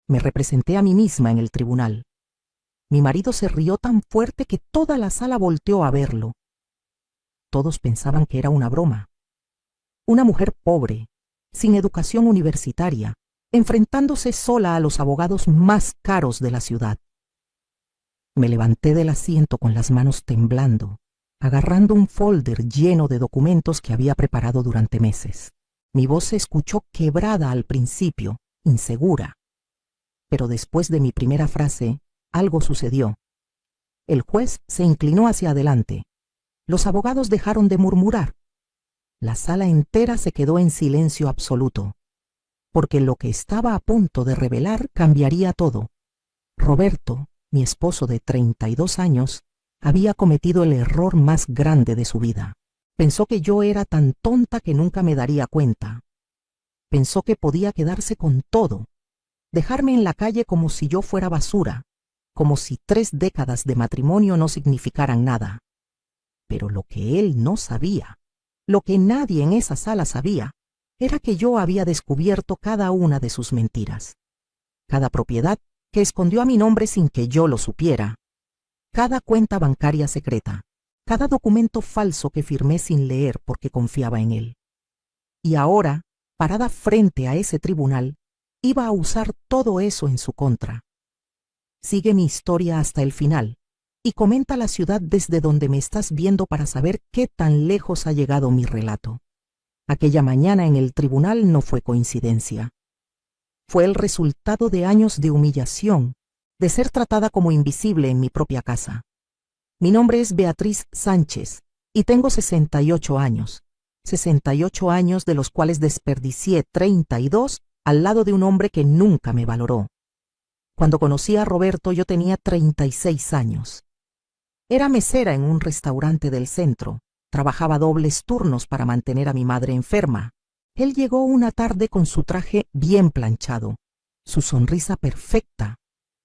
Me representé a mí misma en el tribunal. Mi marido se rió tan fuerte que toda la sala volteó a verlo. Todos pensaban que era una broma. Una mujer pobre, sin educación universitaria, enfrentándose sola a los abogados más caros de la ciudad. Me levanté del asiento con las manos temblando, agarrando un folder lleno de documentos que había preparado durante meses. Mi voz se escuchó quebrada al principio, insegura. Pero después de mi primera frase, algo sucedió. El juez se inclinó hacia adelante. Los abogados dejaron de murmurar. La sala entera se quedó en silencio absoluto, porque lo que estaba a punto de revelar cambiaría todo. Roberto, mi esposo de 32 años, había cometido el error más grande de su vida. Pensó que yo era tan tonta que nunca me daría cuenta. Pensó que podía quedarse con todo, dejarme en la calle como si yo fuera basura, como si 3 décadas de matrimonio no significaran nada. Pero lo que él no sabía, lo que nadie en esa sala sabía, era que yo había descubierto cada una de sus mentiras. Cada propiedad que escondió a mi nombre sin que yo lo supiera. Cada cuenta bancaria secreta. Cada documento falso que firmé sin leer porque confiaba en él. Y ahora, parada frente a ese tribunal, iba a usar todo eso en su contra. Sigue mi historia hasta el final y comenta la ciudad desde donde me estás viendo para saber qué tan lejos ha llegado mi relato. Aquella mañana en el tribunal no fue coincidencia. Fue el resultado de años de humillación, de ser tratada como invisible en mi propia casa. Mi nombre es Beatriz Sánchez y tengo 68 años. 68 años de los cuales desperdicié 32 al lado de un hombre que nunca me valoró. Cuando conocí a Roberto yo tenía 36 años. Era mesera en un restaurante del centro. Trabajaba dobles turnos para mantener a mi madre enferma. Él llegó una tarde con su traje bien planchado, su sonrisa perfecta,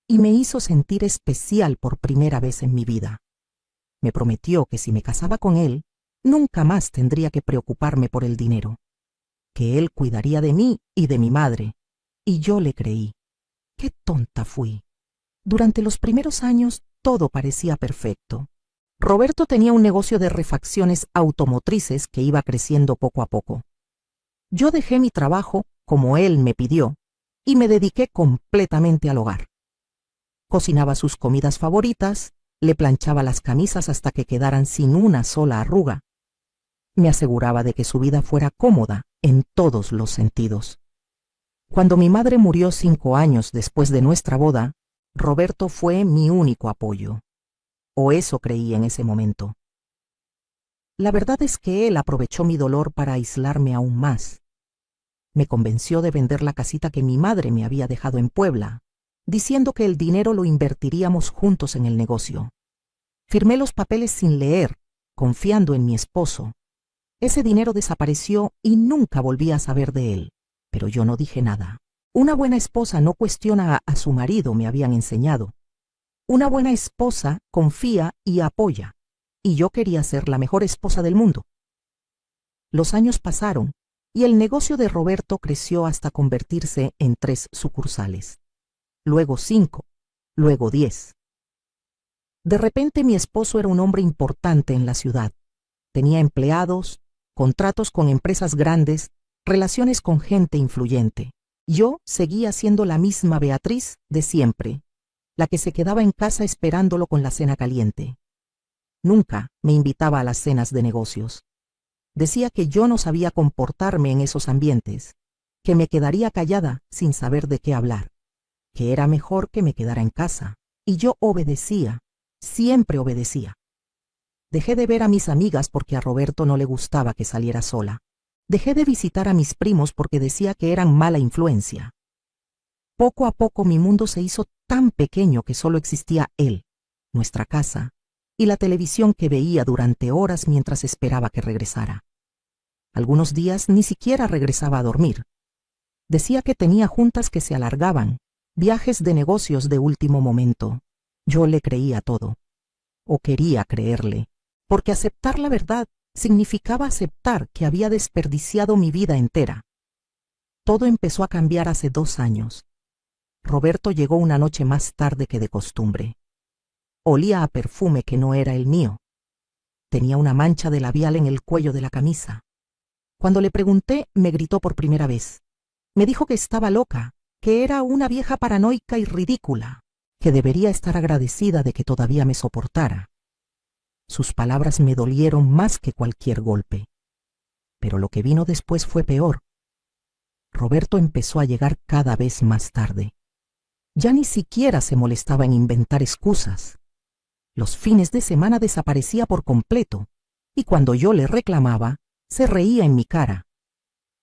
y me hizo sentir especial por primera vez en mi vida. Me prometió que si me casaba con él, nunca más tendría que preocuparme por el dinero, que él cuidaría de mí y de mi madre, y yo le creí. ¡Qué tonta fui! Durante los primeros años todo parecía perfecto. Roberto tenía un negocio de refacciones automotrices que iba creciendo poco a poco. Yo dejé mi trabajo, como él me pidió, y me dediqué completamente al hogar. Cocinaba sus comidas favoritas, le planchaba las camisas hasta que quedaran sin una sola arruga. Me aseguraba de que su vida fuera cómoda en todos los sentidos. Cuando mi madre murió 5 años después de nuestra boda, Roberto fue mi único apoyo. O eso creí en ese momento. La verdad es que él aprovechó mi dolor para aislarme aún más. Me convenció de vender la casita que mi madre me había dejado en Puebla, diciendo que el dinero lo invertiríamos juntos en el negocio. Firmé los papeles sin leer, confiando en mi esposo. Ese dinero desapareció y nunca volví a saber de él, pero yo no dije nada. Una buena esposa no cuestiona a su marido, me habían enseñado. Una buena esposa confía y apoya, y yo quería ser la mejor esposa del mundo. Los años pasaron y el negocio de Roberto creció hasta convertirse en 3 sucursales. Luego 5, luego 10. De repente mi esposo era un hombre importante en la ciudad. Tenía empleados, contratos con empresas grandes, relaciones con gente influyente. Yo seguía siendo la misma Beatriz de siempre, la que se quedaba en casa esperándolo con la cena caliente. Nunca me invitaba a las cenas de negocios. Decía que yo no sabía comportarme en esos ambientes, que me quedaría callada sin saber de qué hablar, que era mejor que me quedara en casa. Y yo obedecía, siempre obedecía. Dejé de ver a mis amigas porque a Roberto no le gustaba que saliera sola. Dejé de visitar a mis primos porque decía que eran mala influencia. Poco a poco mi mundo se hizo tan pequeño que solo existía él, nuestra casa, y la televisión que veía durante horas mientras esperaba que regresara. Algunos días ni siquiera regresaba a dormir. Decía que tenía juntas que se alargaban, viajes de negocios de último momento. Yo le creía todo, o quería creerle, porque aceptar la verdad significaba aceptar que había desperdiciado mi vida entera. Todo empezó a cambiar hace 2 años. Roberto llegó una noche más tarde que de costumbre. Olía a perfume que no era el mío. Tenía una mancha de labial en el cuello de la camisa. Cuando le pregunté, me gritó por primera vez. Me dijo que estaba loca, que era una vieja paranoica y ridícula, que debería estar agradecida de que todavía me soportara. Sus palabras me dolieron más que cualquier golpe. Pero lo que vino después fue peor. Roberto empezó a llegar cada vez más tarde. Ya ni siquiera se molestaba en inventar excusas. Los fines de semana desaparecía por completo, y cuando yo le reclamaba, se reía en mi cara.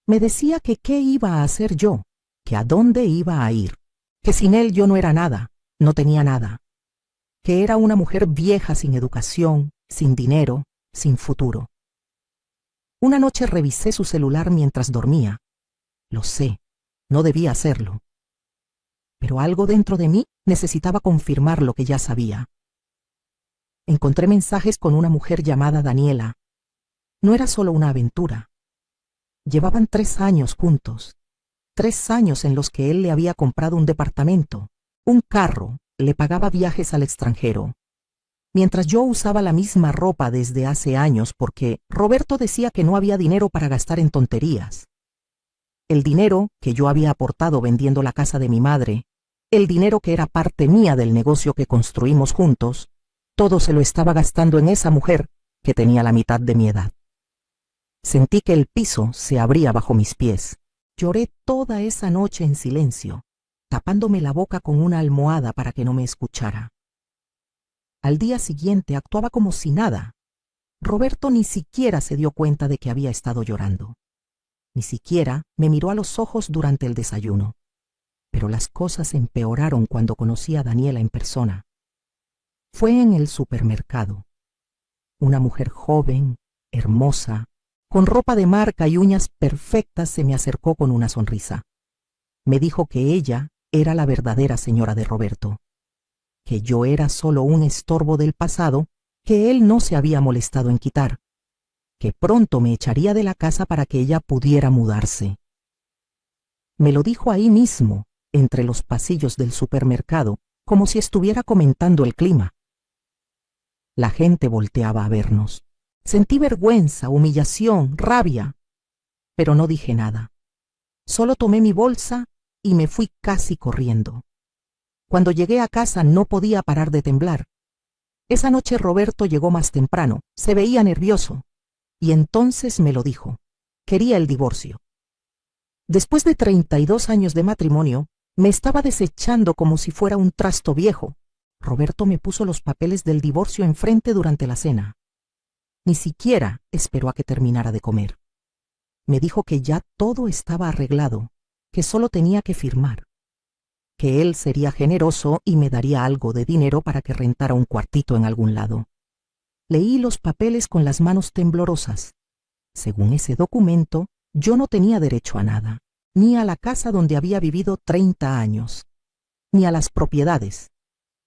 Me decía que qué iba a hacer yo, que a dónde iba a ir, que sin él yo no era nada, no tenía nada, que era una mujer vieja sin educación, sin dinero, sin futuro. Una noche revisé su celular mientras dormía. Lo sé, no debía hacerlo. Pero algo dentro de mí necesitaba confirmar lo que ya sabía. Encontré mensajes con una mujer llamada Daniela. No era solo una aventura. Llevaban 3 años juntos. 3 años en los que él le había comprado un departamento, un carro, le pagaba viajes al extranjero. Mientras yo usaba la misma ropa desde hace años porque Roberto decía que no había dinero para gastar en tonterías. El dinero que yo había aportado vendiendo la casa de mi madre, el dinero que era parte mía del negocio que construimos juntos, todo se lo estaba gastando en esa mujer que tenía la mitad de mi edad. Sentí que el piso se abría bajo mis pies. Lloré toda esa noche en silencio, tapándome la boca con una almohada para que no me escuchara. Al día siguiente actuaba como si nada. Roberto ni siquiera se dio cuenta de que había estado llorando. Ni siquiera me miró a los ojos durante el desayuno. Pero las cosas empeoraron cuando conocí a Daniela en persona. Fue en el supermercado. Una mujer joven, hermosa, con ropa de marca y uñas perfectas se me acercó con una sonrisa. Me dijo que ella era la verdadera señora de Roberto, que yo era solo un estorbo del pasado que él no se había molestado en quitar, que pronto me echaría de la casa para que ella pudiera mudarse. Me lo dijo ahí mismo, entre los pasillos del supermercado, como si estuviera comentando el clima. La gente volteaba a vernos. Sentí vergüenza, humillación, rabia, pero no dije nada. Solo tomé mi bolsa y me fui casi corriendo. Cuando llegué a casa no podía parar de temblar. Esa noche Roberto llegó más temprano, se veía nervioso, y entonces me lo dijo. Quería el divorcio. Después de 32 años de matrimonio, me estaba desechando como si fuera un trasto viejo. Roberto me puso los papeles del divorcio enfrente durante la cena. Ni siquiera esperó a que terminara de comer. Me dijo que ya todo estaba arreglado, que solo tenía que firmar, que él sería generoso y me daría algo de dinero para que rentara un cuartito en algún lado. Leí los papeles con las manos temblorosas. Según ese documento, yo no tenía derecho a nada, ni a la casa donde había vivido 30 años, ni a las propiedades,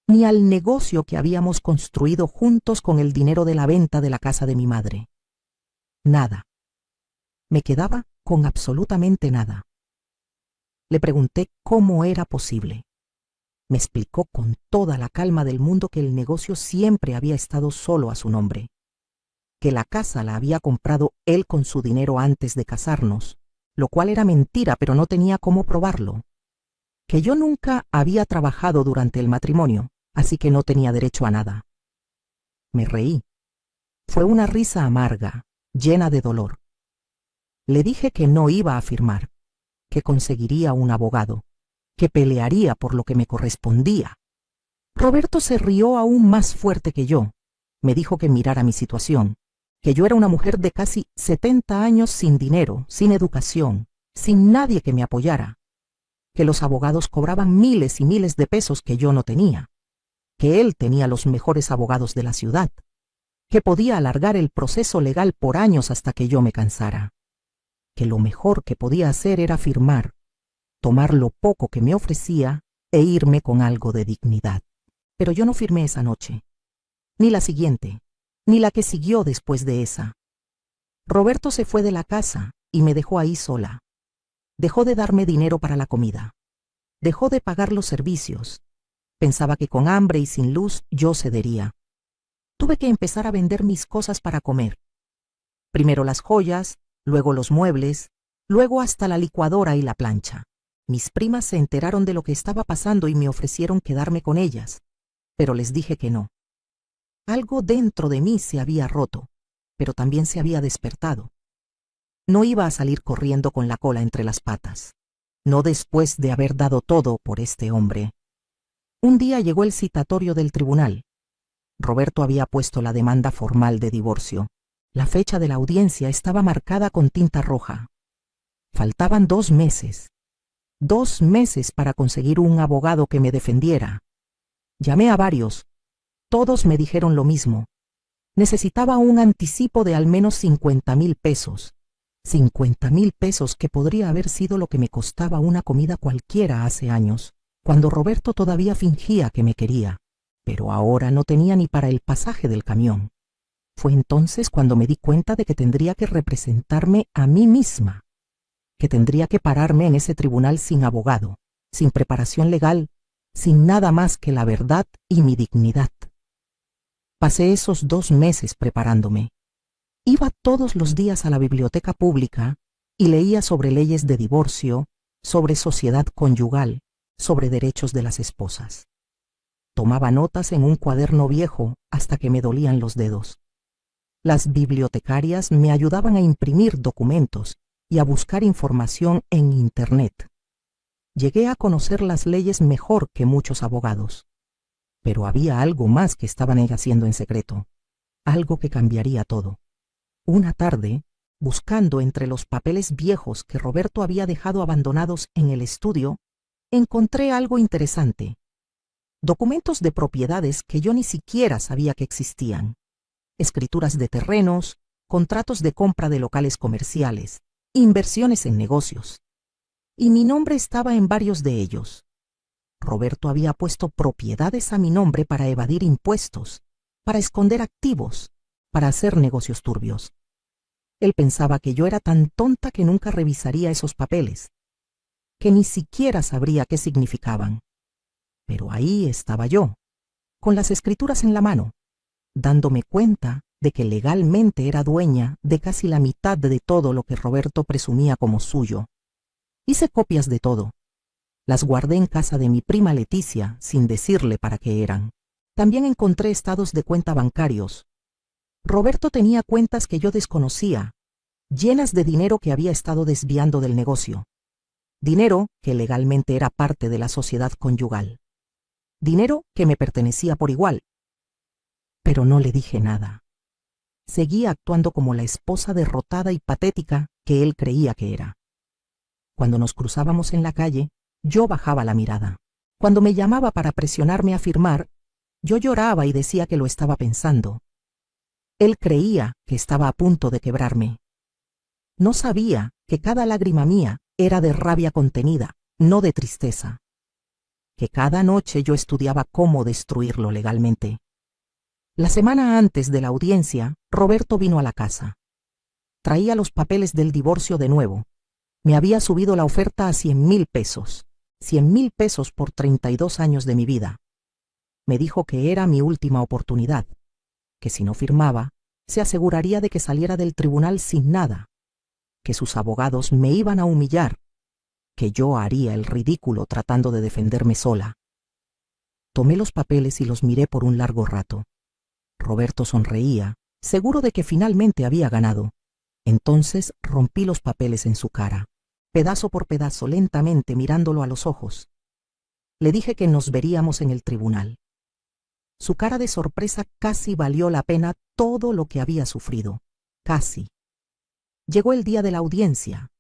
ni al negocio que habíamos construido juntos con el dinero de la venta de la casa de mi madre. Nada. Me quedaba con absolutamente nada. Le pregunté cómo era posible. Me explicó con toda la calma del mundo que el negocio siempre había estado solo a su nombre, que la casa la había comprado él con su dinero antes de casarnos, lo cual era mentira, pero no tenía cómo probarlo, que yo nunca había trabajado durante el matrimonio, así que no tenía derecho a nada. Me reí. Fue una risa amarga, llena de dolor. Le dije que no iba a firmar, que conseguiría un abogado, que pelearía por lo que me correspondía. Roberto se rió aún más fuerte que yo. Me dijo que mirara mi situación, que yo era una mujer de casi 70 años sin dinero, sin educación, sin nadie que me apoyara, que los abogados cobraban miles y miles de pesos que yo no tenía, que él tenía los mejores abogados de la ciudad, que podía alargar el proceso legal por años hasta que yo me cansara, que lo mejor que podía hacer era firmar, tomar lo poco que me ofrecía e irme con algo de dignidad. Pero yo no firmé esa noche, ni la siguiente, ni la que siguió después de esa. Roberto se fue de la casa y me dejó ahí sola. Dejó de darme dinero para la comida. Dejó de pagar los servicios. Pensaba que con hambre y sin luz yo cedería. Tuve que empezar a vender mis cosas para comer. Primero las joyas, luego los muebles, luego hasta la licuadora y la plancha. Mis primas se enteraron de lo que estaba pasando y me ofrecieron quedarme con ellas, pero les dije que no. Algo dentro de mí se había roto, pero también se había despertado. No iba a salir corriendo con la cola entre las patas, no después de haber dado todo por este hombre. Un día llegó el citatorio del tribunal. Roberto había puesto la demanda formal de divorcio. La fecha de la audiencia estaba marcada con tinta roja. Faltaban 2 meses. 2 meses para conseguir un abogado que me defendiera. Llamé a varios. Todos me dijeron lo mismo. Necesitaba un anticipo de al menos 50,000 pesos. 50,000 pesos que podría haber sido lo que me costaba una comida cualquiera hace años, cuando Roberto todavía fingía que me quería, pero ahora no tenía ni para el pasaje del camión. Fue entonces cuando me di cuenta de que tendría que representarme a mí misma, que tendría que pararme en ese tribunal sin abogado, sin preparación legal, sin nada más que la verdad y mi dignidad. Pasé esos 2 meses preparándome. Iba todos los días a la biblioteca pública y leía sobre leyes de divorcio, sobre sociedad conyugal, sobre derechos de las esposas. Tomaba notas en un cuaderno viejo hasta que me dolían los dedos. Las bibliotecarias me ayudaban a imprimir documentos y a buscar información en Internet. Llegué a conocer las leyes mejor que muchos abogados. Pero había algo más que estaban haciendo en secreto, algo que cambiaría todo. Una tarde, buscando entre los papeles viejos que Roberto había dejado abandonados en el estudio, encontré algo interesante. Documentos de propiedades que yo ni siquiera sabía que existían. Escrituras de terrenos, contratos de compra de locales comerciales, inversiones en negocios. Y mi nombre estaba en varios de ellos. Roberto había puesto propiedades a mi nombre para evadir impuestos, para esconder activos, para hacer negocios turbios. Él pensaba que yo era tan tonta que nunca revisaría esos papeles, que ni siquiera sabría qué significaban. Pero ahí estaba yo, con las escrituras en la mano, dándome cuenta de que legalmente era dueña de casi la mitad de todo lo que Roberto presumía como suyo. Hice copias de todo. Las guardé en casa de mi prima Leticia sin decirle para qué eran. También encontré estados de cuenta bancarios. Roberto tenía cuentas que yo desconocía, llenas de dinero que había estado desviando del negocio. Dinero que legalmente era parte de la sociedad conyugal. Dinero que me pertenecía por igual. Pero no le dije nada. Seguía actuando como la esposa derrotada y patética que él creía que era. Cuando nos cruzábamos en la calle, yo bajaba la mirada. Cuando me llamaba para presionarme a firmar, yo lloraba y decía que lo estaba pensando. Él creía que estaba a punto de quebrarme. No sabía que cada lágrima mía era de rabia contenida, no de tristeza. Que cada noche yo estudiaba cómo destruirlo legalmente. La semana antes de la audiencia, Roberto vino a la casa. Traía los papeles del divorcio de nuevo. Me había subido la oferta a 100,000 pesos. 100,000 pesos por 32 años de mi vida. Me dijo que era mi última oportunidad, que si no firmaba, se aseguraría de que saliera del tribunal sin nada, que sus abogados me iban a humillar, que yo haría el ridículo tratando de defenderme sola. Tomé los papeles y los miré por un largo rato. Roberto sonreía, seguro de que finalmente había ganado. Entonces rompí los papeles en su cara, pedazo por pedazo, lentamente mirándolo a los ojos. Le dije que nos veríamos en el tribunal. Su cara de sorpresa casi valió la pena todo lo que había sufrido. Casi. Llegó el día de la audiencia.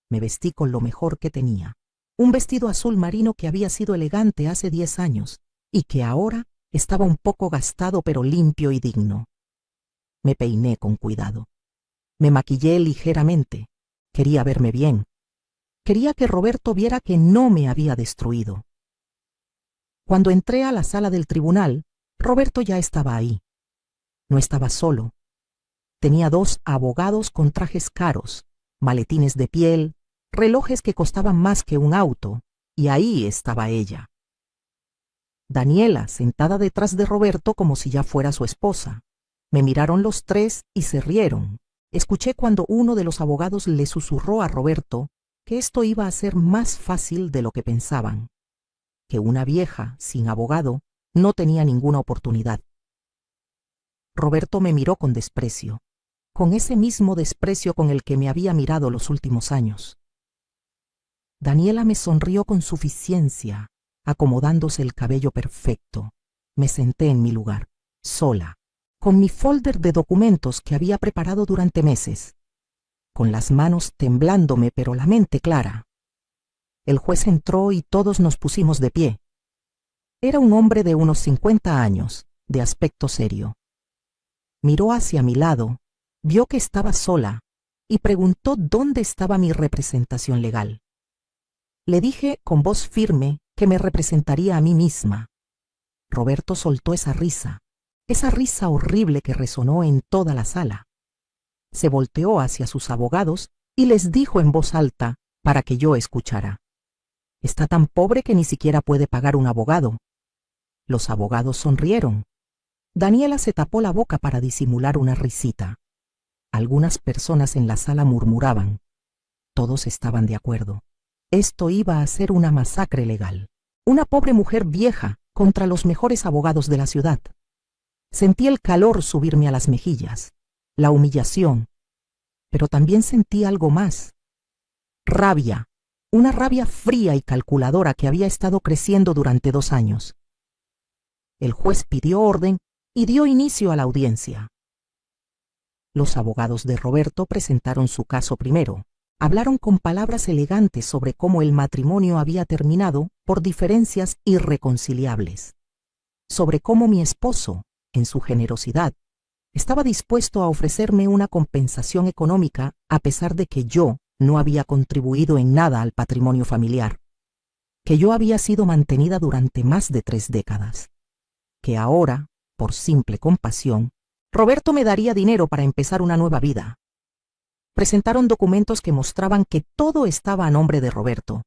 Me vestí con lo mejor que tenía. Un vestido azul marino que había sido elegante hace 10 años y que ahora estaba un poco gastado pero limpio y digno. Me peiné con cuidado. Me maquillé ligeramente. Quería verme bien. Quería que Roberto viera que no me había destruido. Cuando entré a la sala del tribunal, Roberto ya estaba ahí. No estaba solo. Tenía 2 abogados con trajes caros, maletines de piel, relojes que costaban más que un auto, y ahí estaba ella. Daniela, sentada detrás de Roberto como si ya fuera su esposa. Me miraron los tres y se rieron. Escuché cuando uno de los abogados le susurró a Roberto que esto iba a ser más fácil de lo que pensaban, que una vieja sin abogado no tenía ninguna oportunidad. Roberto me miró con desprecio, con ese mismo desprecio con el que me había mirado los últimos años. Daniela me sonrió con suficiencia, acomodándose el cabello perfecto. Me senté en mi lugar, sola, con mi folder de documentos que había preparado durante meses, con las manos temblándome pero la mente clara. El juez entró y todos nos pusimos de pie. Era un hombre de unos 50 años, de aspecto serio. Miró hacia mi lado, vio que estaba sola y preguntó dónde estaba mi representación legal. Le dije con voz firme que me representaría a mí misma. Roberto soltó esa risa horrible que resonó en toda la sala. Se volteó hacia sus abogados y les dijo en voz alta para que yo escuchara: «Está tan pobre que ni siquiera puede pagar un abogado». Los abogados sonrieron. Daniela se tapó la boca para disimular una risita. Algunas personas en la sala murmuraban. Todos estaban de acuerdo. Esto iba a ser una masacre legal. Una pobre mujer vieja contra los mejores abogados de la ciudad. Sentí el calor subirme a las mejillas, la humillación, pero también sentí algo más. Rabia, una rabia fría y calculadora que había estado creciendo durante 2 años. El juez pidió orden y dio inicio a la audiencia. Los abogados de Roberto presentaron su caso primero. Hablaron con palabras elegantes sobre cómo el matrimonio había terminado por diferencias irreconciliables, sobre cómo mi esposo, en su generosidad, estaba dispuesto a ofrecerme una compensación económica a pesar de que yo no había contribuido en nada al patrimonio familiar, que yo había sido mantenida durante más de 3 décadas, que ahora, por simple compasión, Roberto me daría dinero para empezar una nueva vida. Presentaron documentos que mostraban que todo estaba a nombre de Roberto.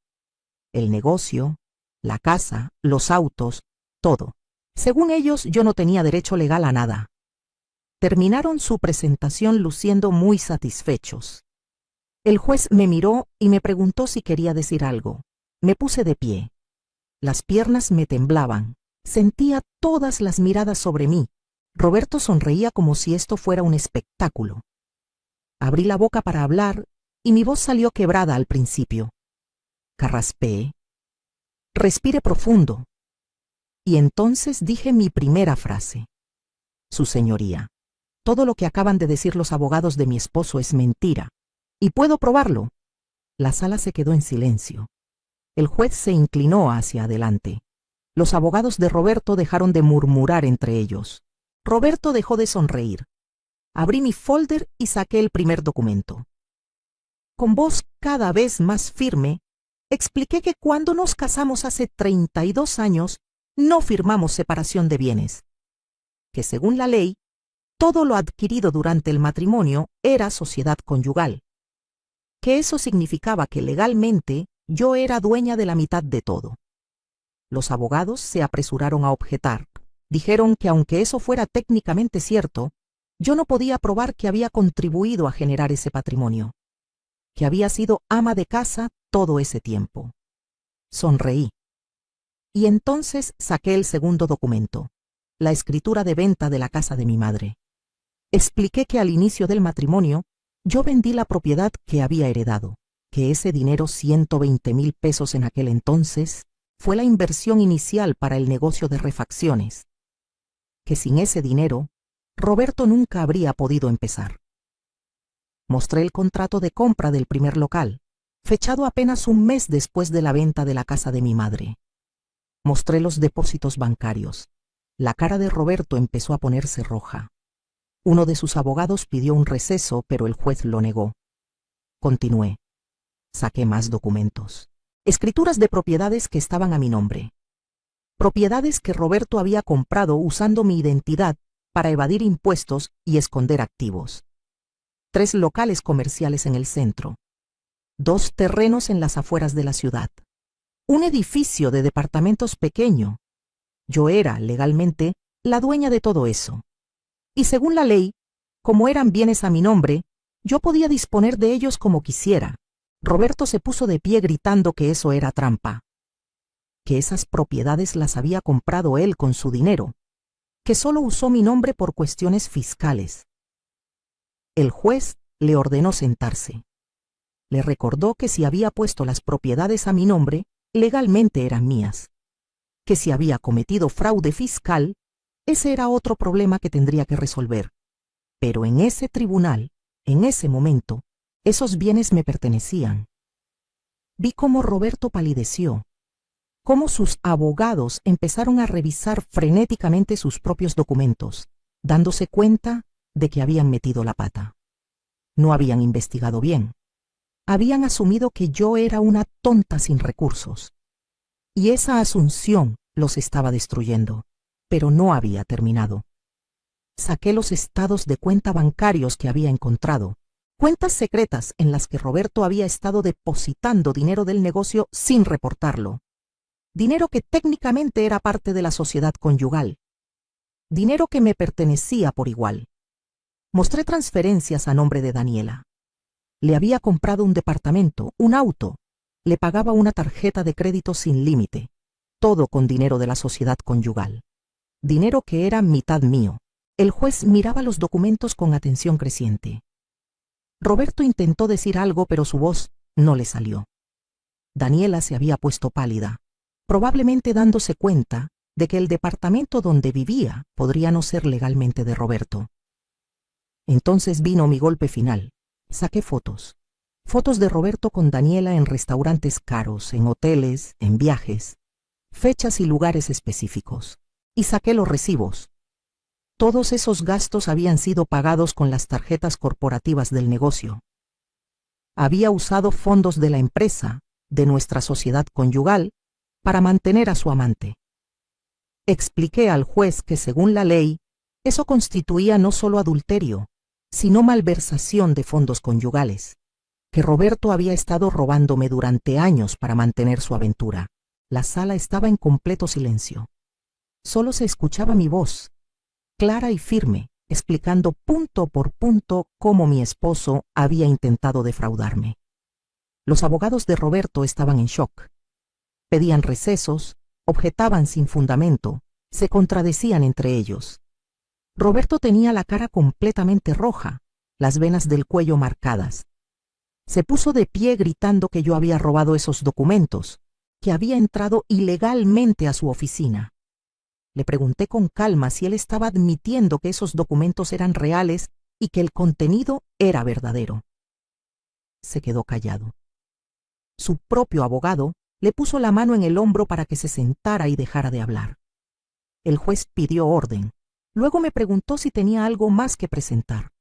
El negocio, la casa, los autos, todo. Según ellos, yo no tenía derecho legal a nada. Terminaron su presentación luciendo muy satisfechos. El juez me miró y me preguntó si quería decir algo. Me puse de pie. Las piernas me temblaban. Sentía todas las miradas sobre mí. Roberto sonreía como si esto fuera un espectáculo. Abrí la boca para hablar y mi voz salió quebrada al principio. Carraspeé. Respiré profundo. Y entonces dije mi primera frase. Su señoría, todo lo que acaban de decir los abogados de mi esposo es mentira. Y puedo probarlo. La sala se quedó en silencio. El juez se inclinó hacia adelante. Los abogados de Roberto dejaron de murmurar entre ellos. Roberto dejó de sonreír. Abrí mi folder y saqué el primer documento. Con voz cada vez más firme, expliqué que cuando nos casamos hace 32 años, no firmamos separación de bienes, que según la ley, todo lo adquirido durante el matrimonio era sociedad conyugal, que eso significaba que legalmente yo era dueña de la mitad de todo. Los abogados se apresuraron a objetar. Dijeron que aunque eso fuera técnicamente cierto, yo no podía probar que había contribuido a generar ese patrimonio, que había sido ama de casa todo ese tiempo. Sonreí. Y entonces saqué el segundo documento, la escritura de venta de la casa de mi madre. Expliqué que al inicio del matrimonio yo vendí la propiedad que había heredado, que ese dinero, 120,000 pesos en aquel entonces, fue la inversión inicial para el negocio de refacciones, que sin ese dinero, Roberto nunca habría podido empezar. Mostré el contrato de compra del primer local, fechado apenas un mes después de la venta de la casa de mi madre. Mostré los depósitos bancarios. La cara de Roberto empezó a ponerse roja. Uno de sus abogados pidió un receso, pero el juez lo negó. Continué. Saqué más documentos. Escrituras de propiedades que estaban a mi nombre. Propiedades que Roberto había comprado usando mi identidad para evadir impuestos y esconder activos. 3 locales comerciales en el centro. 2 terrenos en las afueras de la ciudad. Un edificio de departamentos pequeño. Yo era, legalmente, la dueña de todo eso. Y según la ley, como eran bienes a mi nombre, yo podía disponer de ellos como quisiera. Roberto se puso de pie gritando que eso era trampa, que esas propiedades las había comprado él con su dinero, que solo usó mi nombre por cuestiones fiscales. El juez le ordenó sentarse. Le recordó que si había puesto las propiedades a mi nombre, legalmente eran mías, que si había cometido fraude fiscal, ese era otro problema que tendría que resolver. Pero en ese tribunal, en ese momento, esos bienes me pertenecían. Vi cómo Roberto palideció, cómo sus abogados empezaron a revisar frenéticamente sus propios documentos, dándose cuenta de que habían metido la pata. No habían investigado bien. Habían asumido que yo era una tonta sin recursos. Y esa asunción los estaba destruyendo, pero no había terminado. Saqué los estados de cuenta bancarios que había encontrado, cuentas secretas en las que Roberto había estado depositando dinero del negocio sin reportarlo. Dinero que técnicamente era parte de la sociedad conyugal. Dinero que me pertenecía por igual. Mostré transferencias a nombre de Daniela. Le había comprado un departamento, un auto. Le pagaba una tarjeta de crédito sin límite. Todo con dinero de la sociedad conyugal. Dinero que era mitad mío. El juez miraba los documentos con atención creciente. Roberto intentó decir algo, pero su voz no le salió. Daniela se había puesto pálida, probablemente dándose cuenta de que el departamento donde vivía podría no ser legalmente de Roberto. Entonces vino mi golpe final. Saqué fotos. Fotos de Roberto con Daniela en restaurantes caros, en hoteles, en viajes, fechas y lugares específicos. Y saqué los recibos. Todos esos gastos habían sido pagados con las tarjetas corporativas del negocio. Había usado fondos de la empresa, de nuestra sociedad conyugal, para mantener a su amante. Expliqué al juez que según la ley, eso constituía no solo adulterio, sino malversación de fondos conyugales, que Roberto había estado robándome durante años para mantener su aventura. La sala estaba en completo silencio. Solo se escuchaba mi voz, clara y firme, explicando punto por punto cómo mi esposo había intentado defraudarme. Los abogados de Roberto estaban en shock. Pedían recesos, objetaban sin fundamento, se contradecían entre ellos. Roberto tenía la cara completamente roja, las venas del cuello marcadas. Se puso de pie gritando que yo había robado esos documentos, que había entrado ilegalmente a su oficina. Le pregunté con calma si él estaba admitiendo que esos documentos eran reales y que el contenido era verdadero. Se quedó callado. Su propio abogado le puso la mano en el hombro para que se sentara y dejara de hablar. El juez pidió orden. Luego me preguntó si tenía algo más que presentar.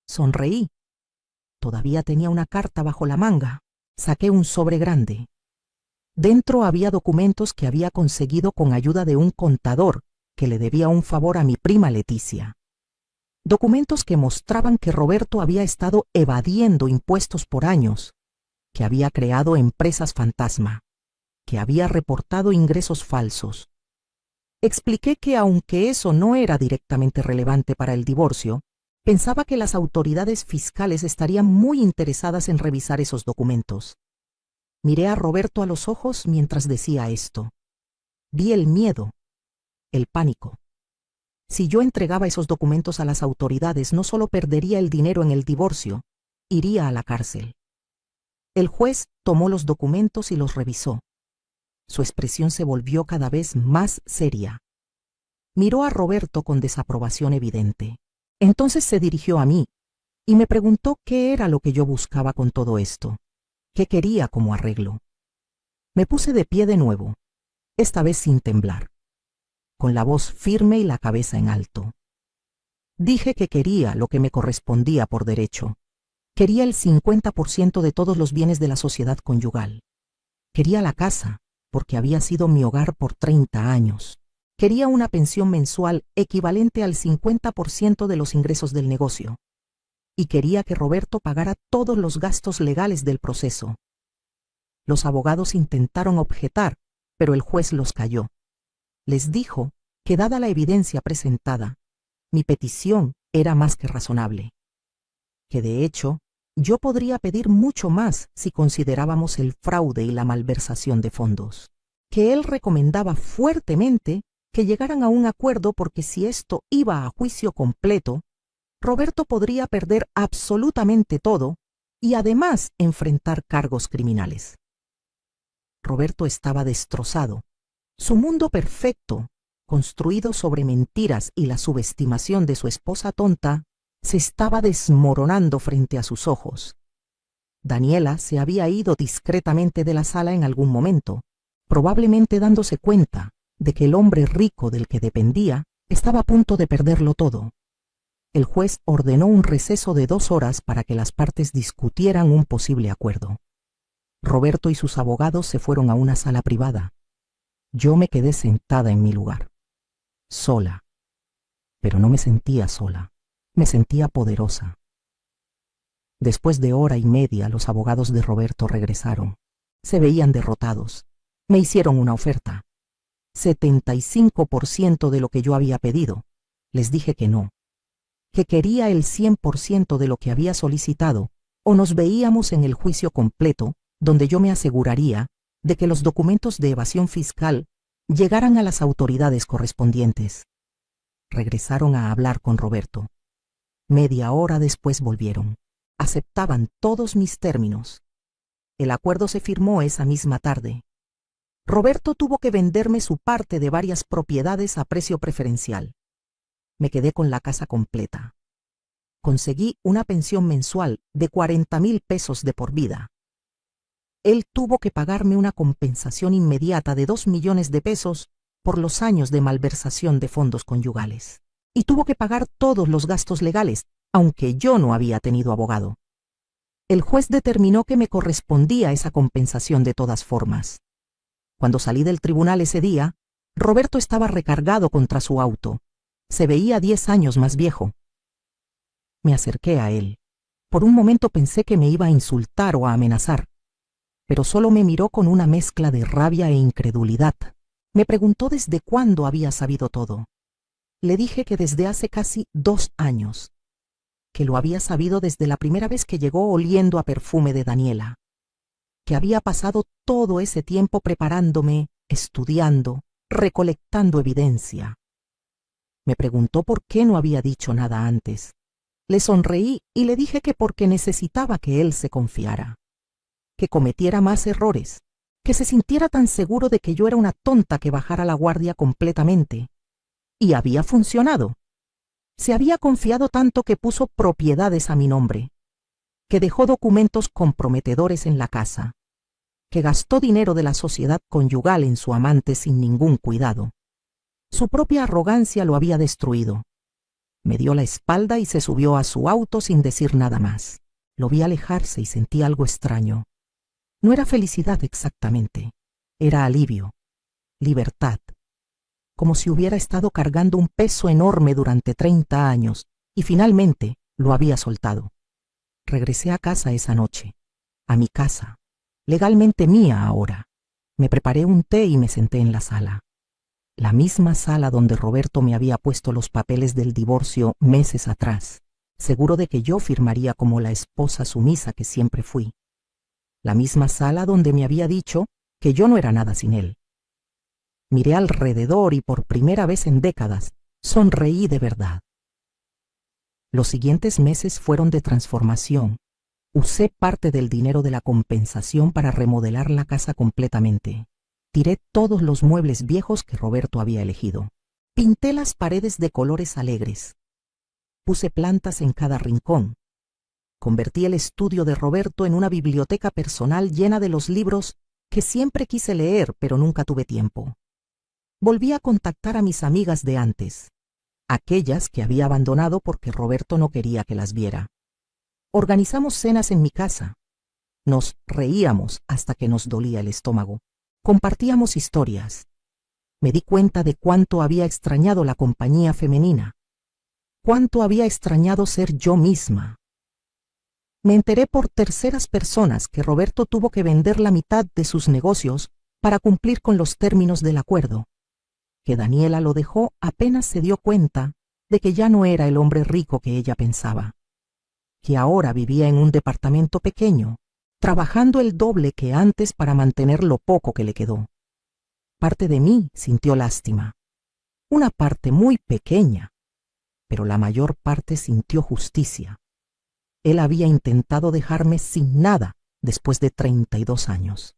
Sonreí. Todavía tenía una carta bajo la manga. Saqué un sobre grande. Dentro había documentos que había conseguido con ayuda de un contador que le debía un favor a mi prima Leticia. Documentos que mostraban que Roberto había estado evadiendo impuestos por años, que había creado empresas fantasma, que había reportado ingresos falsos. Expliqué que aunque eso no era directamente relevante para el divorcio, pensaba que las autoridades fiscales estarían muy interesadas en revisar esos documentos. Miré a Roberto a los ojos mientras decía esto. Vi el miedo, el pánico. Si yo entregaba esos documentos a las autoridades, no solo perdería el dinero en el divorcio, iría a la cárcel. El juez tomó los documentos y los revisó. Su expresión se volvió cada vez más seria. Miró a Roberto con desaprobación evidente. Entonces se dirigió a mí y me preguntó qué era lo que yo buscaba con todo esto. ¿Qué quería como arreglo? Me puse de pie de nuevo, esta vez sin temblar, con la voz firme y la cabeza en alto. Dije que quería lo que me correspondía por derecho. Quería el 50% de todos los bienes de la sociedad conyugal. Quería la casa, porque había sido mi hogar por 30 años. Quería una pensión mensual equivalente al 50% de los ingresos del negocio. Y quería que Roberto pagara todos los gastos legales del proceso. Los abogados intentaron objetar, pero el juez los calló. Les dijo que, dada la evidencia presentada, mi petición era más que razonable. Que de hecho, yo podría pedir mucho más si considerábamos el fraude y la malversación de fondos. Que él recomendaba fuertemente que llegaran a un acuerdo porque si esto iba a juicio completo, Roberto podría perder absolutamente todo y además enfrentar cargos criminales. Roberto estaba destrozado. Su mundo perfecto, construido sobre mentiras y la subestimación de su esposa tonta, se estaba desmoronando frente a sus ojos. Daniela se había ido discretamente de la sala en algún momento, probablemente dándose cuenta de que el hombre rico del que dependía estaba a punto de perderlo todo. El juez ordenó un receso de 2 horas para que las partes discutieran un posible acuerdo. Roberto y sus abogados se fueron a una sala privada. Yo me quedé sentada en mi lugar, sola. Pero no me sentía sola, me sentía poderosa. Después de 1 hora y media, los abogados de Roberto regresaron. Se veían derrotados. Me hicieron una oferta. 75% de lo que yo había pedido. Les dije que no, que quería el 100% de lo que había solicitado, o nos veíamos en el juicio completo, donde yo me aseguraría de que los documentos de evasión fiscal llegaran a las autoridades correspondientes. Regresaron a hablar con Roberto. Media hora después volvieron. Aceptaban todos mis términos. El acuerdo se firmó esa misma tarde. Roberto tuvo que venderme su parte de varias propiedades a precio preferencial. Me quedé con la casa completa. Conseguí una pensión mensual de 40,000 pesos de por vida. Él tuvo que pagarme una compensación inmediata de 2 millones de pesos por los años de malversación de fondos conyugales. Y tuvo que pagar todos los gastos legales, aunque yo no había tenido abogado. El juez determinó que me correspondía esa compensación de todas formas. Cuando salí del tribunal ese día, Roberto estaba recargado contra su auto. Se veía 10 años más viejo. Me acerqué a él. Por un momento pensé que me iba a insultar o a amenazar, pero solo me miró con una mezcla de rabia e incredulidad. Me preguntó desde cuándo había sabido todo. Le dije que desde hace casi 2 años, que lo había sabido desde la primera vez que llegó oliendo a perfume de Daniela, que había pasado todo ese tiempo preparándome, estudiando, recolectando evidencia. Me preguntó por qué no había dicho nada antes. Le sonreí y le dije que porque necesitaba que él se confiara, que cometiera más errores, que se sintiera tan seguro de que yo era una tonta que bajara la guardia completamente. Y había funcionado. Se había confiado tanto que puso propiedades a mi nombre, que dejó documentos comprometedores en la casa, que gastó dinero de la sociedad conyugal en su amante sin ningún cuidado. Su propia arrogancia lo había destruido. Me dio la espalda y se subió a su auto sin decir nada más. Lo vi alejarse y sentí algo extraño. No era felicidad exactamente, era alivio, libertad, como si hubiera estado cargando un peso enorme durante 30 años y finalmente lo había soltado. Regresé a casa esa noche, a mi casa, legalmente mía ahora. Me preparé un té y me senté en la sala. La misma sala donde Roberto me había puesto los papeles del divorcio meses atrás, seguro de que yo firmaría como la esposa sumisa que siempre fui. La misma sala donde me había dicho que yo no era nada sin él. Miré alrededor y por primera vez en décadas sonreí de verdad. Los siguientes meses fueron de transformación. Usé parte del dinero de la compensación para remodelar la casa completamente. Tiré todos los muebles viejos que Roberto había elegido. Pinté las paredes de colores alegres. Puse plantas en cada rincón. Convertí el estudio de Roberto en una biblioteca personal llena de los libros que siempre quise leer, pero nunca tuve tiempo. Volví a contactar a mis amigas de antes, aquellas que había abandonado porque Roberto no quería que las viera. Organizamos cenas en mi casa. Nos reíamos hasta que nos dolía el estómago. Compartíamos historias. Me di cuenta de cuánto había extrañado la compañía femenina, cuánto había extrañado ser yo misma. Me enteré por terceras personas que Roberto tuvo que vender la mitad de sus negocios para cumplir con los términos del acuerdo, que Daniela lo dejó apenas se dio cuenta de que ya no era el hombre rico que ella pensaba, que ahora vivía en un departamento pequeño, trabajando el doble que antes para mantener lo poco que le quedó. Parte de mí sintió lástima, una parte muy pequeña, pero la mayor parte sintió justicia. Él había intentado dejarme sin nada después de 32 años.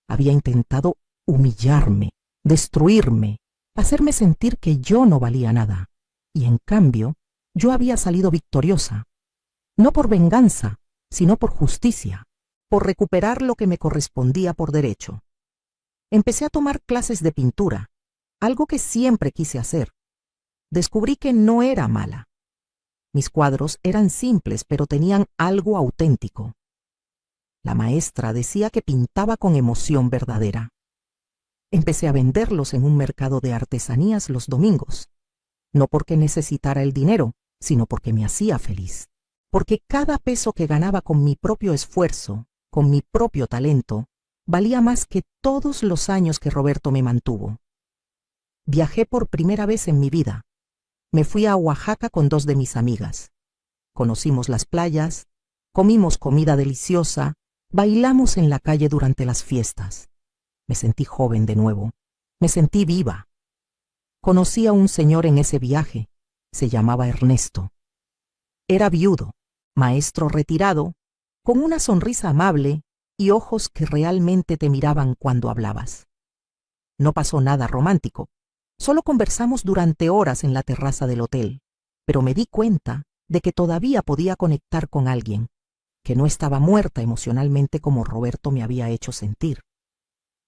Había intentado humillarme, destruirme, hacerme sentir que yo no valía nada. Y en cambio, yo había salido victoriosa, no por venganza, sino por justicia, por recuperar lo que me correspondía por derecho. Empecé a tomar clases de pintura, algo que siempre quise hacer. Descubrí que no era mala. Mis cuadros eran simples, pero tenían algo auténtico. La maestra decía que pintaba con emoción verdadera. Empecé a venderlos en un mercado de artesanías los domingos, no porque necesitara el dinero, sino porque me hacía feliz, porque cada peso que ganaba con mi propio esfuerzo, con mi propio talento, valía más que todos los años que Roberto me mantuvo. Viajé por primera vez en mi vida. Me fui a Oaxaca con 2 de mis amigas. Conocimos las playas, comimos comida deliciosa, bailamos en la calle durante las fiestas. Me sentí joven de nuevo, me sentí viva. Conocí a un señor en ese viaje, se llamaba Ernesto. Era viudo, maestro retirado, con una sonrisa amable y ojos que realmente te miraban cuando hablabas. No pasó nada romántico. Solo conversamos durante horas en la terraza del hotel, pero me di cuenta de que todavía podía conectar con alguien, que no estaba muerta emocionalmente como Roberto me había hecho sentir,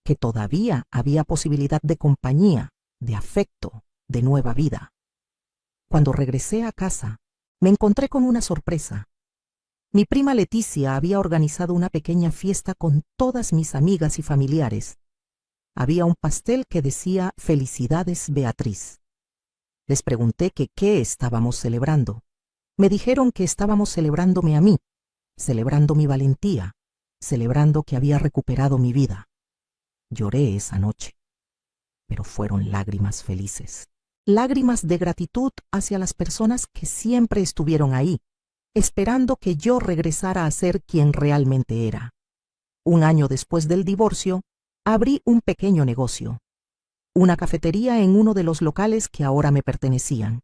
que todavía había posibilidad de compañía, de afecto, de nueva vida. Cuando regresé a casa, me encontré con una sorpresa. Mi prima Leticia había organizado una pequeña fiesta con todas mis amigas y familiares. Había un pastel que decía «Felicidades, Beatriz». Les pregunté que qué estábamos celebrando. Me dijeron que estábamos celebrándome a mí, celebrando mi valentía, celebrando que había recuperado mi vida. Lloré esa noche, pero fueron lágrimas felices, lágrimas de gratitud hacia las personas que siempre estuvieron ahí, esperando que yo regresara a ser quien realmente era. Un año después del divorcio, abrí un pequeño negocio, una cafetería en uno de los locales que ahora me pertenecían.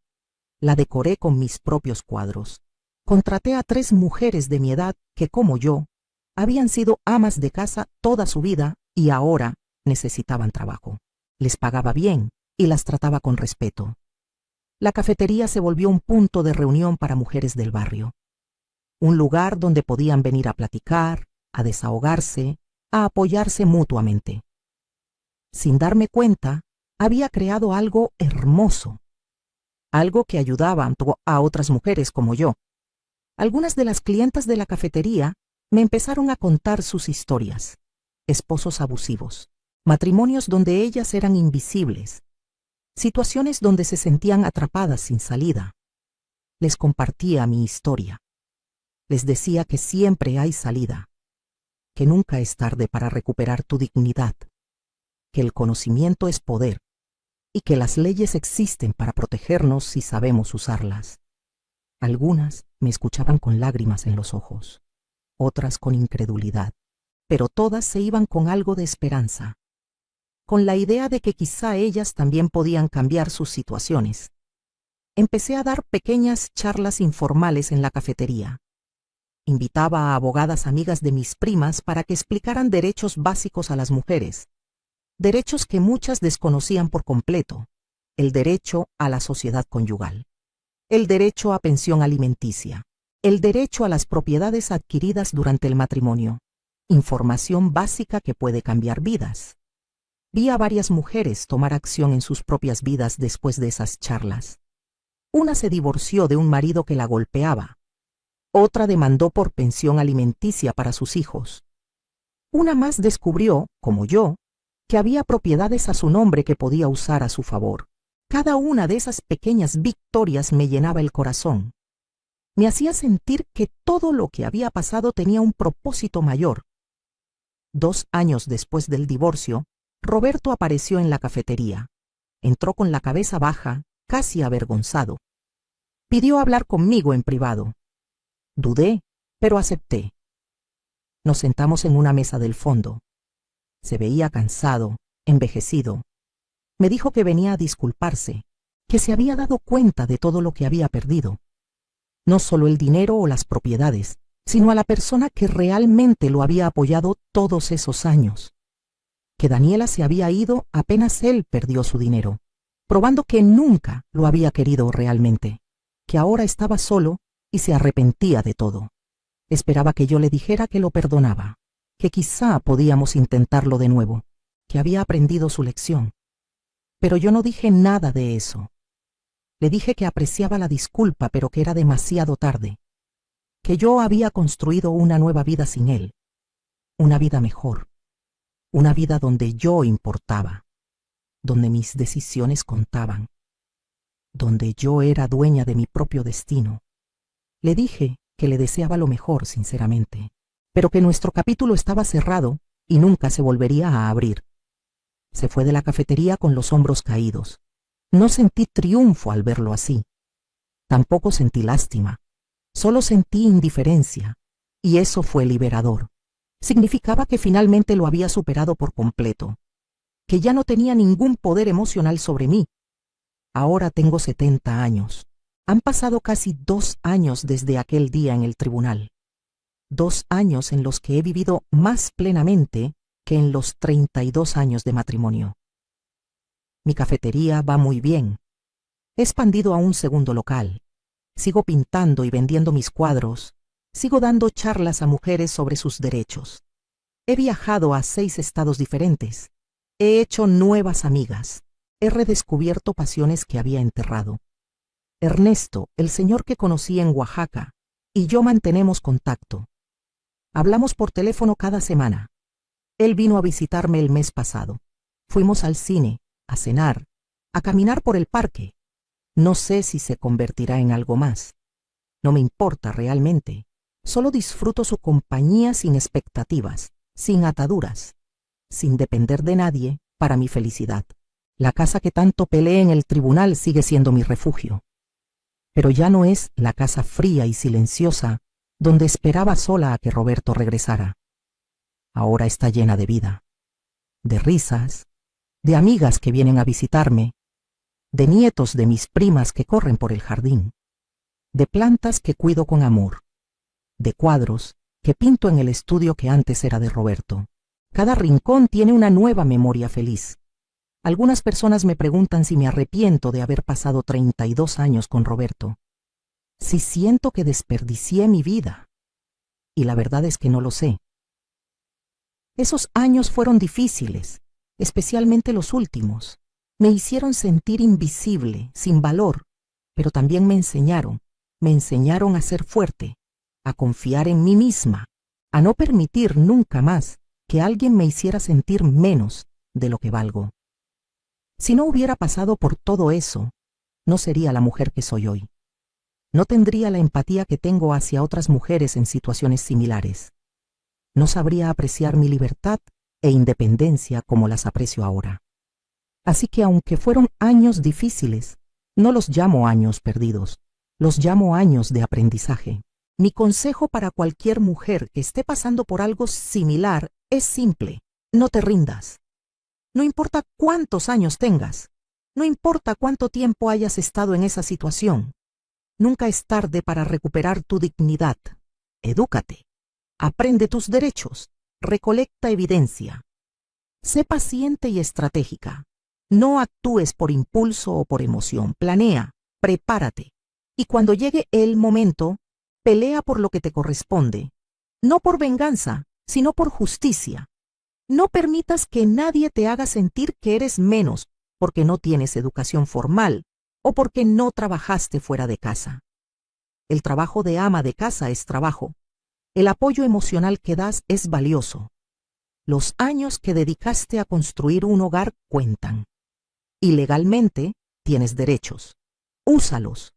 La decoré con mis propios cuadros. Contraté a 3 mujeres de mi edad que, como yo, habían sido amas de casa toda su vida y ahora necesitaban trabajo. Les pagaba bien y las trataba con respeto. La cafetería se volvió un punto de reunión para mujeres del barrio. Un lugar donde podían venir a platicar, a desahogarse, a apoyarse mutuamente. Sin darme cuenta, había creado algo hermoso, algo que ayudaba a otras mujeres como yo. Algunas de las clientas de la cafetería me empezaron a contar sus historias, esposos abusivos, matrimonios donde ellas eran invisibles, situaciones donde se sentían atrapadas sin salida. Les compartía mi historia. Les decía que siempre hay salida, que nunca es tarde para recuperar tu dignidad, que el conocimiento es poder y que las leyes existen para protegernos si sabemos usarlas. Algunas me escuchaban con lágrimas en los ojos, otras con incredulidad, pero todas se iban con algo de esperanza, con la idea de que quizá ellas también podían cambiar sus situaciones. Empecé a dar pequeñas charlas informales en la cafetería. Invitaba a abogadas amigas de mis primas para que explicaran derechos básicos a las mujeres, derechos que muchas desconocían por completo: el derecho a la sociedad conyugal, el derecho a pensión alimenticia, el derecho a las propiedades adquiridas durante el matrimonio, información básica que puede cambiar vidas. Vi a varias mujeres tomar acción en sus propias vidas después de esas charlas. Una se divorció de un marido que la golpeaba. Otra demandó por pensión alimenticia para sus hijos. Una más descubrió, como yo, que había propiedades a su nombre que podía usar a su favor. Cada una de esas pequeñas victorias me llenaba el corazón. Me hacía sentir que todo lo que había pasado tenía un propósito mayor. 2 años después del divorcio, Roberto apareció en la cafetería. Entró con la cabeza baja, casi avergonzado. Pidió hablar conmigo en privado. Dudé, pero acepté. Nos sentamos en una mesa del fondo. Se veía cansado, envejecido. Me dijo que venía a disculparse, que se había dado cuenta de todo lo que había perdido. No solo el dinero o las propiedades, sino a la persona que realmente lo había apoyado todos esos años. Que Daniela se había ido apenas él perdió su dinero, probando que nunca lo había querido realmente, que ahora estaba solo y se arrepentía de todo. Esperaba que yo le dijera que lo perdonaba, que quizá podíamos intentarlo de nuevo, que había aprendido su lección. Pero yo no dije nada de eso. Le dije que apreciaba la disculpa, pero que era demasiado tarde, que yo había construido una nueva vida sin él, una vida mejor, una vida donde yo importaba, donde mis decisiones contaban, donde yo era dueña de mi propio destino. Le dije que le deseaba lo mejor, sinceramente, pero que nuestro capítulo estaba cerrado y nunca se volvería a abrir. Se fue de la cafetería con los hombros caídos. No sentí triunfo al verlo así. Tampoco sentí lástima. Solo sentí indiferencia, y eso fue liberador. Significaba que finalmente lo había superado por completo, que ya no tenía ningún poder emocional sobre mí. Ahora tengo 70 años. Han pasado casi 2 años desde aquel día en el tribunal. 2 años en los que he vivido más plenamente que en los 32 años de matrimonio. Mi cafetería va muy bien. He expandido a un segundo local. Sigo pintando y vendiendo mis cuadros. Sigo dando charlas a mujeres sobre sus derechos. He viajado a 6 estados diferentes. He hecho nuevas amigas. He redescubierto pasiones que había enterrado. Ernesto, el señor que conocí en Oaxaca, y yo mantenemos contacto. Hablamos por teléfono cada semana. Él vino a visitarme el mes pasado. Fuimos al cine, a cenar, a caminar por el parque. No sé si se convertirá en algo más. No me importa realmente. Solo disfruto su compañía sin expectativas, sin ataduras, sin depender de nadie para mi felicidad. La casa que tanto peleé en el tribunal sigue siendo mi refugio. Pero ya no es la casa fría y silenciosa donde esperaba sola a que Roberto regresara. Ahora está llena de vida, de risas, de amigas que vienen a visitarme, de nietos de mis primas que corren por el jardín, de plantas que cuido con amor, de cuadros que pinto en el estudio que antes era de Roberto. Cada rincón tiene una nueva memoria feliz. Algunas personas me preguntan si me arrepiento de haber pasado 32 años con Roberto, si siento que desperdicié mi vida. Y la verdad es que no lo sé. Esos años fueron difíciles, especialmente los últimos. Me hicieron sentir invisible, sin valor, pero también me enseñaron a ser fuerte, a confiar en mí misma, a no permitir nunca más que alguien me hiciera sentir menos de lo que valgo. Si no hubiera pasado por todo eso, no sería la mujer que soy hoy. No tendría la empatía que tengo hacia otras mujeres en situaciones similares. No sabría apreciar mi libertad e independencia como las aprecio ahora. Así que aunque fueron años difíciles, no los llamo años perdidos, los llamo años de aprendizaje. Mi consejo para cualquier mujer que esté pasando por algo similar es simple: no te rindas. No importa cuántos años tengas, no importa cuánto tiempo hayas estado en esa situación, nunca es tarde para recuperar tu dignidad. Edúcate, aprende tus derechos, recolecta evidencia. Sé paciente y estratégica. No actúes por impulso o por emoción. Planea, prepárate. Y cuando llegue el momento, pelea por lo que te corresponde. No por venganza, sino por justicia. No permitas que nadie te haga sentir que eres menos porque no tienes educación formal o porque no trabajaste fuera de casa. El trabajo de ama de casa es trabajo. El apoyo emocional que das es valioso. Los años que dedicaste a construir un hogar cuentan. Y legalmente tienes derechos. Úsalos.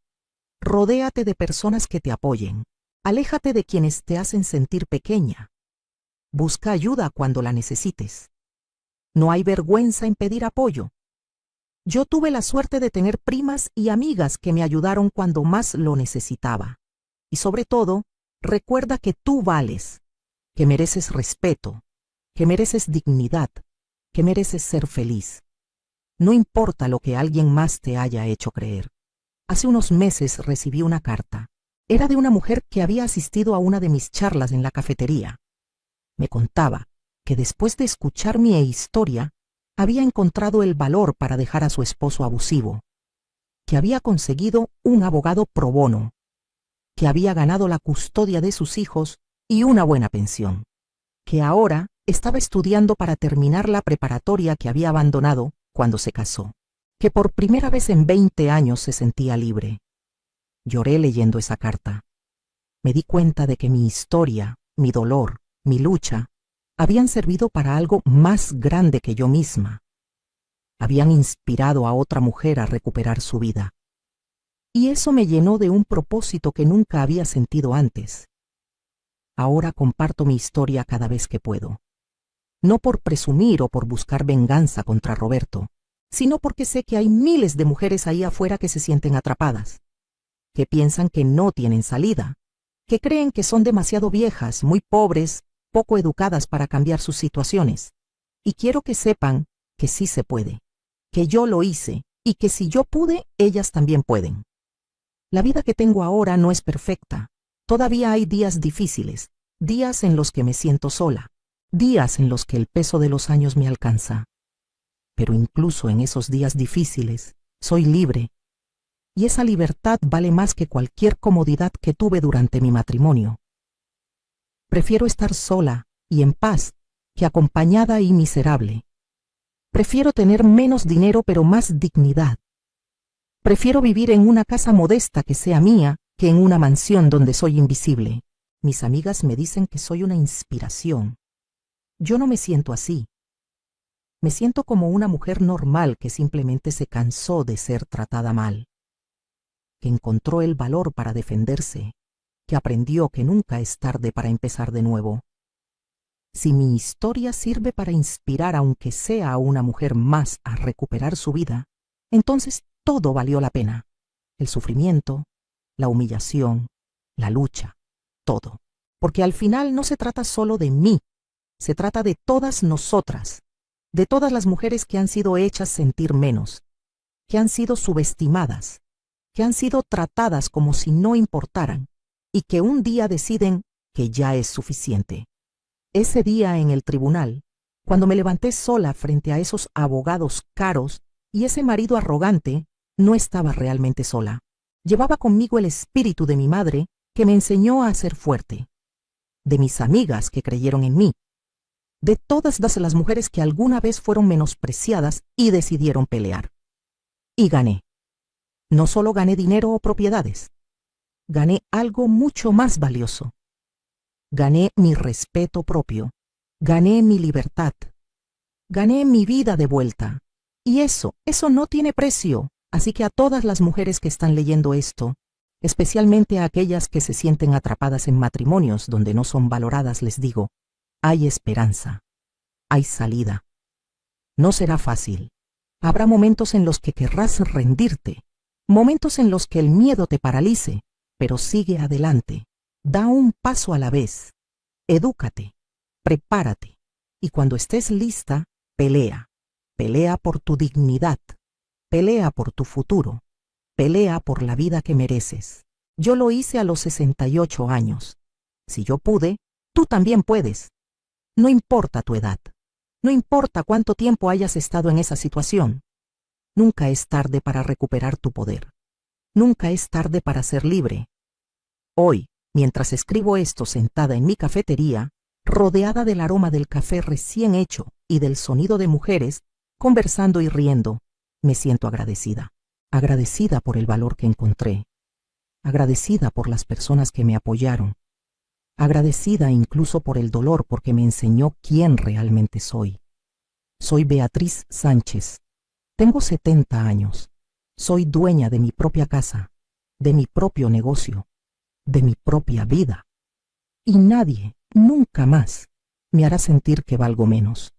Rodéate de personas que te apoyen. Aléjate de quienes te hacen sentir pequeña. Busca ayuda cuando la necesites. No hay vergüenza en pedir apoyo. Yo tuve la suerte de tener primas y amigas que me ayudaron cuando más lo necesitaba. Y sobre todo, recuerda que tú vales, que mereces respeto, que mereces dignidad, que mereces ser feliz. No importa lo que alguien más te haya hecho creer. Hace unos meses recibí una carta. Era de una mujer que había asistido a una de mis charlas en la cafetería. Me contaba que después de escuchar mi historia, había encontrado el valor para dejar a su esposo abusivo, que había conseguido un abogado pro bono, que había ganado la custodia de sus hijos y una buena pensión, que ahora estaba estudiando para terminar la preparatoria que había abandonado cuando se casó, que por primera vez en 20 años se sentía libre. Lloré leyendo esa carta. Me di cuenta de que mi historia, mi dolor, mi lucha, habían servido para algo más grande que yo misma. Habían inspirado a otra mujer a recuperar su vida. Y eso me llenó de un propósito que nunca había sentido antes. Ahora comparto mi historia cada vez que puedo. No por presumir o por buscar venganza contra Roberto, sino porque sé que hay miles de mujeres ahí afuera que se sienten atrapadas, que piensan que no tienen salida, que creen que son demasiado viejas, muy pobres, poco educadas para cambiar sus situaciones. Y quiero que sepan que sí se puede, que yo lo hice y que si yo pude, ellas también pueden. La vida que tengo ahora no es perfecta. Todavía hay días difíciles, días en los que me siento sola, días en los que el peso de los años me alcanza. Pero incluso en esos días difíciles, soy libre. Y esa libertad vale más que cualquier comodidad que tuve durante mi matrimonio. Prefiero estar sola y en paz que acompañada y miserable. Prefiero tener menos dinero pero más dignidad. Prefiero vivir en una casa modesta que sea mía que en una mansión donde soy invisible. Mis amigas me dicen que soy una inspiración. Yo no me siento así. Me siento como una mujer normal que simplemente se cansó de ser tratada mal, que encontró el valor para defenderse, que aprendió que nunca es tarde para empezar de nuevo. Si mi historia sirve para inspirar aunque sea a una mujer más a recuperar su vida, entonces todo valió la pena. El sufrimiento, la humillación, la lucha, todo. Porque al final no se trata solo de mí, se trata de todas nosotras, de todas las mujeres que han sido hechas sentir menos, que han sido subestimadas, que han sido tratadas como si no importaran, y que un día deciden que ya es suficiente. Ese día en el tribunal, cuando me levanté sola frente a esos abogados caros y ese marido arrogante, no estaba realmente sola. Llevaba conmigo el espíritu de mi madre que me enseñó a ser fuerte, de mis amigas que creyeron en mí, de todas las mujeres que alguna vez fueron menospreciadas y decidieron pelear. Y gané. No solo gané dinero o propiedades, gané algo mucho más valioso. Gané mi respeto propio, gané mi libertad, gané mi vida de vuelta. Y eso no tiene precio. Así que a todas las mujeres que están leyendo esto, especialmente a aquellas que se sienten atrapadas en matrimonios donde no son valoradas, les digo, hay esperanza, hay salida. No será fácil. Habrá momentos en los que querrás rendirte, momentos en los que el miedo te paralice, pero sigue adelante. Da un paso a la vez. Edúcate, prepárate, y cuando estés lista, pelea. Pelea por tu dignidad. Pelea por tu futuro. Pelea por la vida que mereces. Yo lo hice a los 68 años. Si yo pude, tú también puedes. No importa tu edad. No importa cuánto tiempo hayas estado en esa situación. Nunca es tarde para recuperar tu poder. Nunca es tarde para ser libre. Hoy, mientras escribo esto sentada en mi cafetería, rodeada del aroma del café recién hecho y del sonido de mujeres, conversando y riendo, me siento agradecida. Agradecida por el valor que encontré. Agradecida por las personas que me apoyaron. Agradecida incluso por el dolor porque me enseñó quién realmente soy. Soy Beatriz Sánchez. Tengo 70 años. Soy dueña de mi propia casa. de mi propio negocio, de mi propia vida. Y nadie, nunca más, me hará sentir que valgo menos.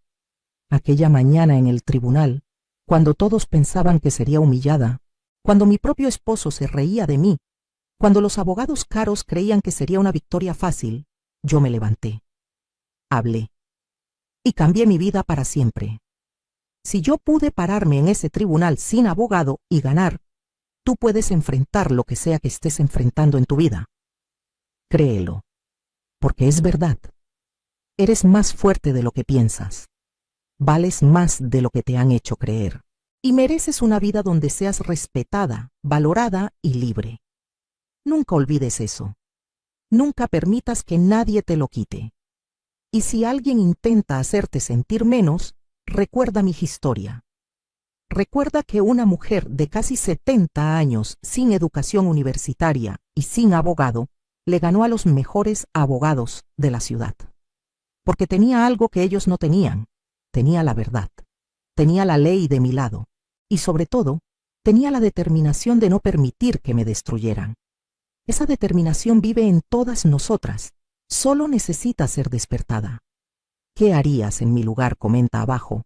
Aquella mañana en el tribunal, cuando todos pensaban que sería humillada, cuando mi propio esposo se reía de mí, cuando los abogados caros creían que sería una victoria fácil, yo me levanté. Hablé. Y cambié mi vida para siempre. Si yo pude pararme en ese tribunal sin abogado y ganar, tú puedes enfrentar lo que sea que estés enfrentando en tu vida. Créelo, porque es verdad. Eres más fuerte de lo que piensas. Vales más de lo que te han hecho creer. Y mereces una vida donde seas respetada, valorada y libre. Nunca olvides eso. Nunca permitas que nadie te lo quite. Y si alguien intenta hacerte sentir menos, recuerda mi historia. Recuerda que una mujer de casi 70 años sin educación universitaria y sin abogado le ganó a los mejores abogados de la ciudad. Porque tenía algo que ellos no tenían. Tenía la verdad. Tenía la ley de mi lado. Y sobre todo, tenía la determinación de no permitir que me destruyeran. Esa determinación vive en todas nosotras. Solo necesita ser despertada. ¿Qué harías en mi lugar? Comenta abajo.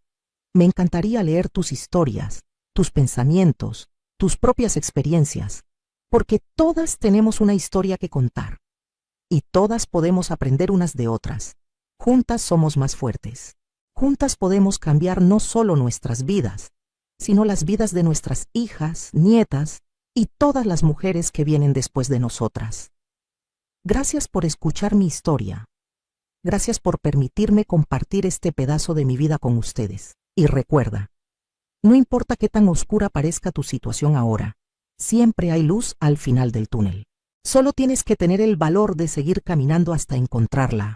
Me encantaría leer tus historias, tus pensamientos, tus propias experiencias, porque todas tenemos una historia que contar. Y todas podemos aprender unas de otras. Juntas somos más fuertes. Juntas podemos cambiar no solo nuestras vidas, sino las vidas de nuestras hijas, nietas y todas las mujeres que vienen después de nosotras. Gracias por escuchar mi historia. Gracias por permitirme compartir este pedazo de mi vida con ustedes. Y recuerda, no importa qué tan oscura parezca tu situación ahora, siempre hay luz al final del túnel. Solo tienes que tener el valor de seguir caminando hasta encontrarla.